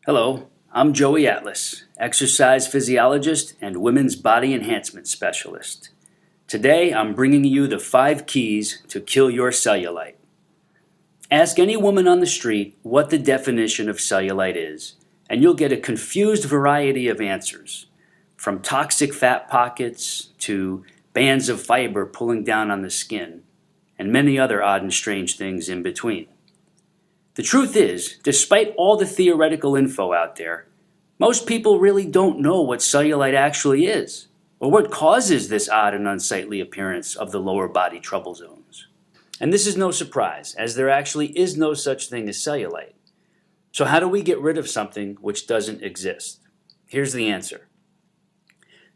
Hello, I'm Joey Atlas, exercise physiologist and women's body enhancement specialist. Today I'm bringing you the 5 keys to kill your cellulite. Ask any woman on the street what the definition of cellulite is, and you'll get a confused variety of answers, from toxic fat pockets to bands of fiber pulling down on the skin, and many other odd and strange things in between. The truth is, despite all the theoretical info out there, most people really don't know what cellulite actually is, or what causes this odd and unsightly appearance of the lower body trouble zones. And this is no surprise, as there actually is no such thing as cellulite. So how do we get rid of something which doesn't exist? Here's the answer.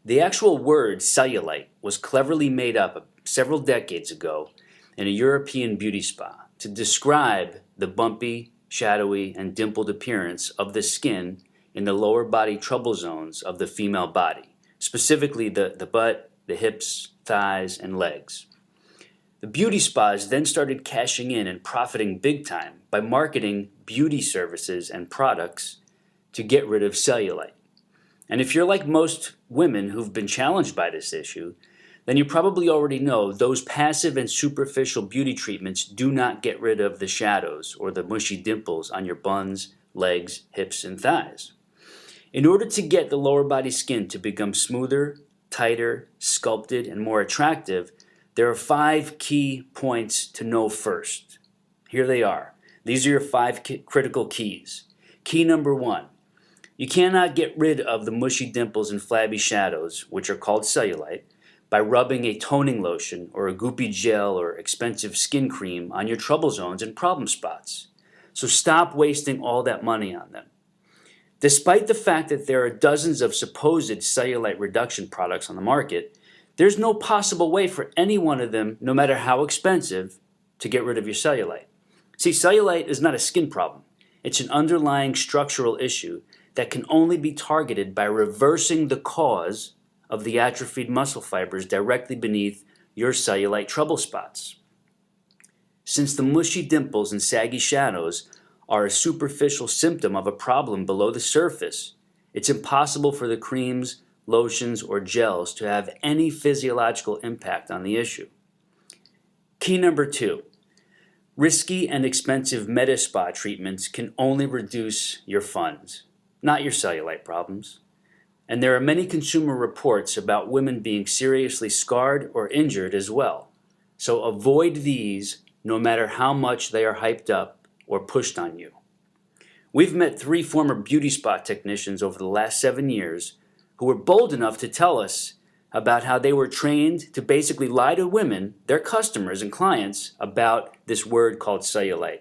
The actual word cellulite was cleverly made up several decades ago in a European beauty spa to describe the bumpy, shadowy, and dimpled appearance of the skin in the lower body trouble zones of the female body, specifically the butt, the hips, thighs, and legs. The beauty spas then started cashing in and profiting big time by marketing beauty services and products to get rid of cellulite. And if you're like most women who've been challenged by this issue, then you probably already know those passive and superficial beauty treatments do not get rid of the shadows or the mushy dimples on your buns, legs, hips, and thighs. In order to get the lower body skin to become smoother, tighter, sculpted, and more attractive, there are 5 key points to know first. Here they are. These are your 5 critical keys. Key number 1. You cannot get rid of the mushy dimples and flabby shadows, which are called cellulite, by rubbing a toning lotion or a goopy gel or expensive skin cream on your trouble zones and problem spots. So stop wasting all that money on them. Despite the fact that there are dozens of supposed cellulite reduction products on the market, there's no possible way for any one of them, no matter how expensive, to get rid of your cellulite. See, cellulite is not a skin problem. It's an underlying structural issue that can only be targeted by reversing the cause of the atrophied muscle fibers directly beneath your cellulite trouble spots. Since the mushy dimples and saggy shadows are a superficial symptom of a problem below the surface, it's impossible for the creams, lotions, or gels to have any physiological impact on the issue. Key number 2. Risky and expensive med spa treatments can only reduce your funds, not your cellulite problems. And there are many consumer reports about women being seriously scarred or injured as well. So avoid these no matter how much they are hyped up or pushed on you. We've met 3 former beauty spa technicians over the last 7 years who were bold enough to tell us about how they were trained to basically lie to women, their customers and clients, about this word called cellulite,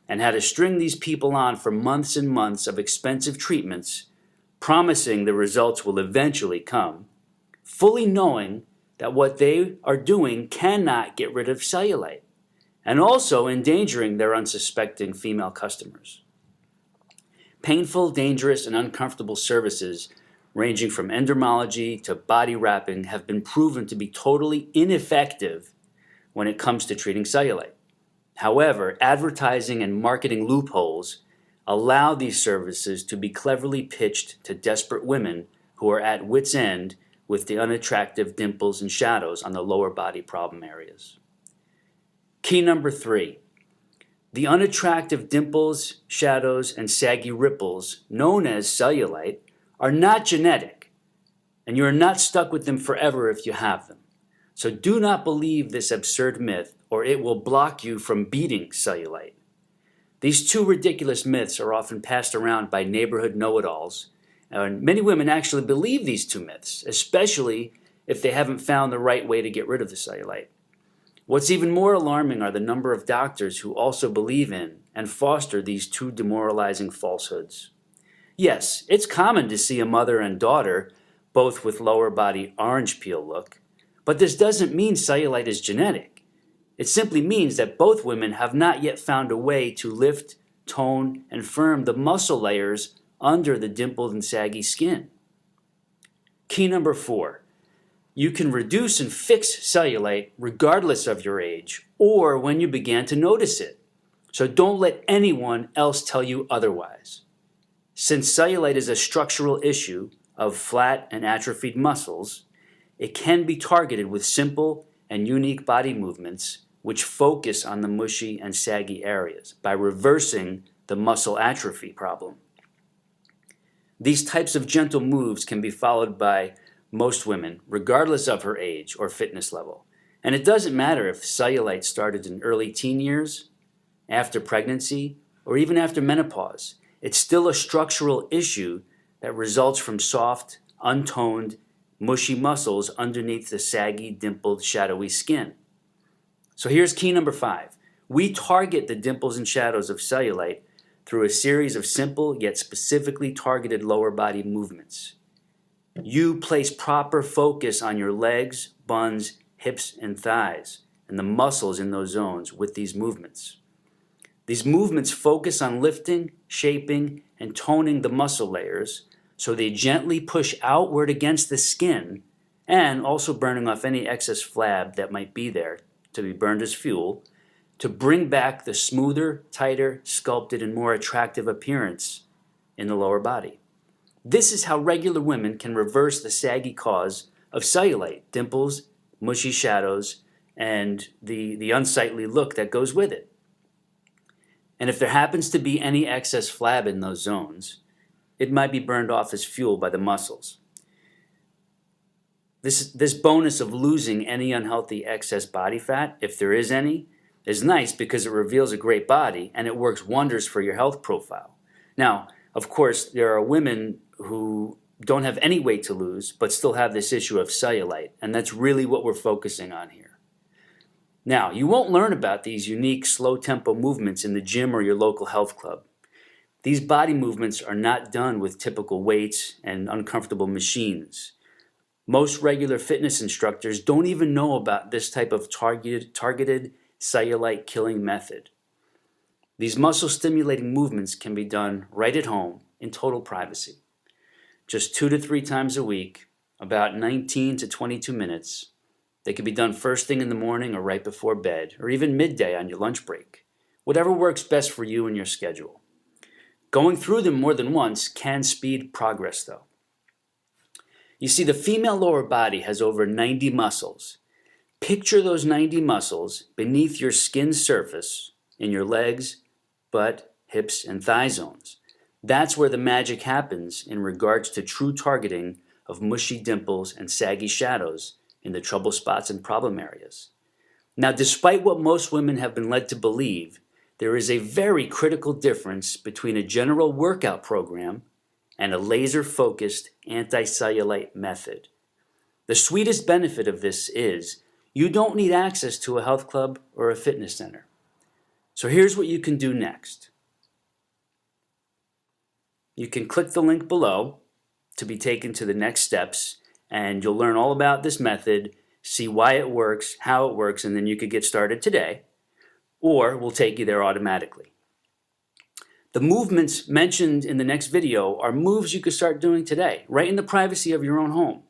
and how to string these people on for months and months of expensive treatments, promising the results will eventually come, fully knowing that what they are doing cannot get rid of cellulite, and also endangering their unsuspecting female customers. Painful, dangerous, and uncomfortable services ranging from endermology to body wrapping have been proven to be totally ineffective when it comes to treating cellulite. However, advertising and marketing loopholes allow these services to be cleverly pitched to desperate women who are at wit's end with the unattractive dimples and shadows on the lower body problem areas. Key number 3. The unattractive dimples, shadows, and saggy ripples, known as cellulite, are not genetic, and you are not stuck with them forever if you have them. So do not believe this absurd myth, or it will block you from beating cellulite. These 2 ridiculous myths are often passed around by neighborhood know-it-alls, and many women actually believe these 2 myths, especially if they haven't found the right way to get rid of the cellulite. What's even more alarming are the number of doctors who also believe in and foster these 2 demoralizing falsehoods. Yes, it's common to see a mother and daughter both with lower body orange peel look, but this doesn't mean cellulite is genetic. It simply means that both women have not yet found a way to lift, tone, and firm the muscle layers under the dimpled and saggy skin. Key number 4. You can reduce and fix cellulite regardless of your age or when you began to notice it. So don't let anyone else tell you otherwise. Since cellulite is a structural issue of flat and atrophied muscles, it can be targeted with simple and unique body movements which focus on the mushy and saggy areas by reversing the muscle atrophy problem. These types of gentle moves can be followed by most women, regardless of her age or fitness level. And it doesn't matter if cellulite started in early teen years, after pregnancy, or even after menopause. It's still a structural issue that results from soft, untoned, mushy muscles underneath the saggy, dimpled, shadowy skin. So here's key number 5. We target the dimples and shadows of cellulite through a series of simple yet specifically targeted lower body movements. You place proper focus on your legs, buns, hips, and thighs, and the muscles in those zones with these movements. These movements focus on lifting, shaping, and toning the muscle layers so they gently push outward against the skin and also burning off any excess flab that might be there to be burned as fuel to bring back the smoother, tighter, sculpted, and more attractive appearance in the lower body. This is how regular women can reverse the saggy cause of cellulite, dimples, mushy shadows, and the unsightly look that goes with it. And if there happens to be any excess flab in those zones, it might be burned off as fuel by the muscles. This bonus of losing any unhealthy excess body fat, if there is any, is nice because it reveals a great body and it works wonders for your health profile. Now, of course, there are women who don't have any weight to lose but still have this issue of cellulite, and that's really what we're focusing on here. Now, you won't learn about these unique slow-tempo movements in the gym or your local health club. These body movements are not done with typical weights and uncomfortable machines. Most regular fitness instructors don't even know about this type of targeted cellulite killing method. These muscle-stimulating movements can be done right at home in total privacy. Just 2 to 3 times a week, about 19 to 22 minutes. They can be done first thing in the morning or right before bed, or even midday on your lunch break. Whatever works best for you and your schedule. Going through them more than once can speed progress, though. You see, the female lower body has over 90 muscles. Picture those 90 muscles beneath your skin surface in your legs, butt, hips, and thigh zones. That's where the magic happens in regards to true targeting of mushy dimples and saggy shadows in the trouble spots and problem areas. Now, despite what most women have been led to believe, there is a very critical difference between a general workout program and a laser-focused anti-cellulite method. The sweetest benefit of this is you don't need access to a health club or a fitness center. So here's what you can do next. You can click the link below to be taken to the next steps, and you'll learn all about this method, see why it works, how it works, and then you could get started today, or we'll take you there automatically. The movements mentioned in the next video are moves you could start doing today, right in the privacy of your own home.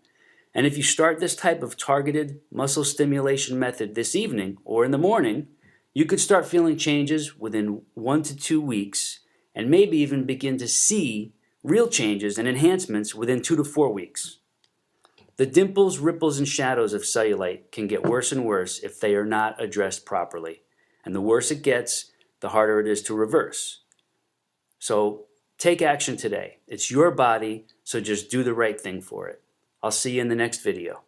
And if you start this type of targeted muscle stimulation method this evening or in the morning, you could start feeling changes within 1 to 2 weeks and maybe even begin to see real changes and enhancements within 2 to 4 weeks. The dimples, ripples, and shadows of cellulite can get worse and worse if they are not addressed properly. And the worse it gets, the harder it is to reverse. So take action today. It's your body, so just do the right thing for it. I'll see you in the next video.